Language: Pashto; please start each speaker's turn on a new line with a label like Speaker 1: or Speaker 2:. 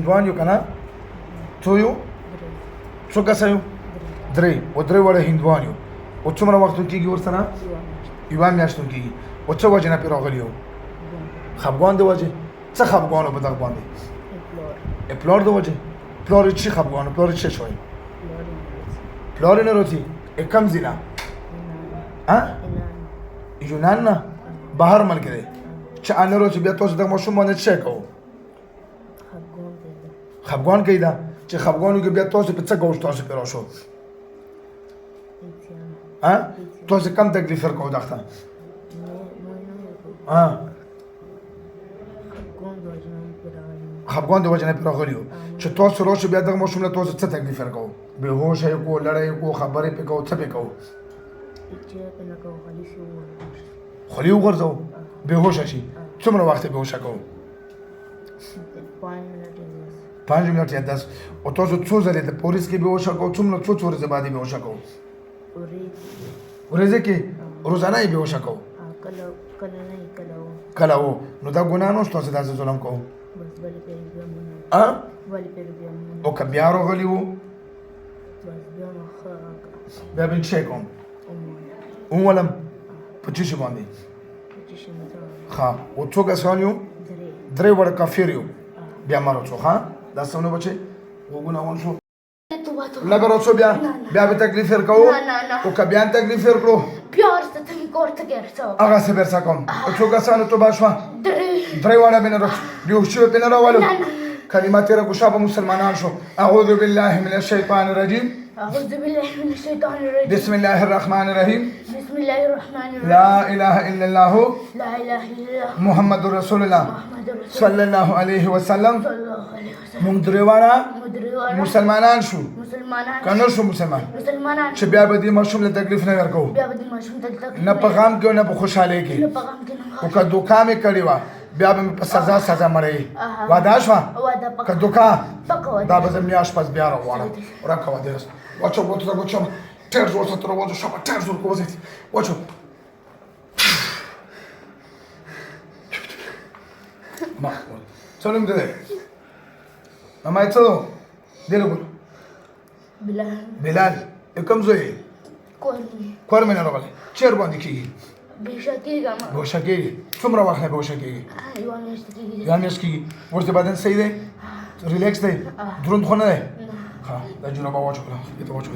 Speaker 1: هندوان یو کنه څو یو څو کسه یو درې او درې وړه هندوان یو او څومره وخت کېږي ورسره یوه میاشت کېږي او څه وجه نه پرې راغلي یو خفګان د وجه څه خفګان په دغه باندې پلار د وجه پلار چی خفګان پلار چی شوی پلار نه راځي کم ځینه یونان نه بهر ملک دی چې ان راځي بیا تاسو د ماشوم باندې څه کوو خفګان کوي دا چې خفګانو کې بیا تاسو په څه کوو تاسو پر راشو تاسو کم تکلیف ورکوو دغه خفګان د وجه نه پرې راغلي یو چې تاسو راشو بیا دغه ماشوم له تاسو څه تکلیف ورکوو بېهوشه یې کوو لړی یې کوو خبرې پرې کوو څه پرې کوو خولې وغورځوو بېهوشه شي څومره وخت یې بېهوشه کوو 5 منټ یا 10 او تاسو څو ځلې د پولیس کې بېهوشه کوو څومره څو ورځې بعد یې بېهوشه کوو ورځې کې روزانه یې بېهوشه کوو کله و نو دا ګناه نه تاسو داسې ظلم کوو او که بیا راغلي وو بیا به څه کوم وولم په څه شي باندې ښه او څو کسان یو درې وړه کافر یو بیا مړ شو ښه دا څه ونه بچې وګونه ون شو لږ راڅو بیا به تکلیف ورکوو او که بیا تکلیف ورکړو هغه څه به څه کوم څو کسانو توبه شوه درې واړه به نه بېهوشي به نه راولو کلمه تېره کړو شابه مسلمانان شو اعوذ بالله من الشیطان الرجیم بسم الله الرحمن الرحیم لا اله الا الله محمد رسول الله صلی الله علیه وسلم مونږ درې واړه مسلمانان شو که نه شو مسلمان چې بیا به دې ماشوم له تکلیف نه ورکوو نه په غم کې او نه په خوشحالۍ کې خو که دوکه مې کړې وه بیا به مې په سزا مړوي واده شوه که دوکه دا به زه میاشت پس بیا راغواړم راکوه دې واچو واچو ډېر زور سره تر وځو شابه ډېر زور کوځئ واچو ما څه نوم دی ماما څه دی لګول بلال کوم ځای کور مې نه راغلی چېر باندې کېږي بېهوشه کېږي څومره وخت نه بېهوشه کېږي یوه میاشت کېږي اوس د بدن صحیح دی ریلیکس دی دروند خو نه دی ښه دا جورابه واچو کړه دې ته واچو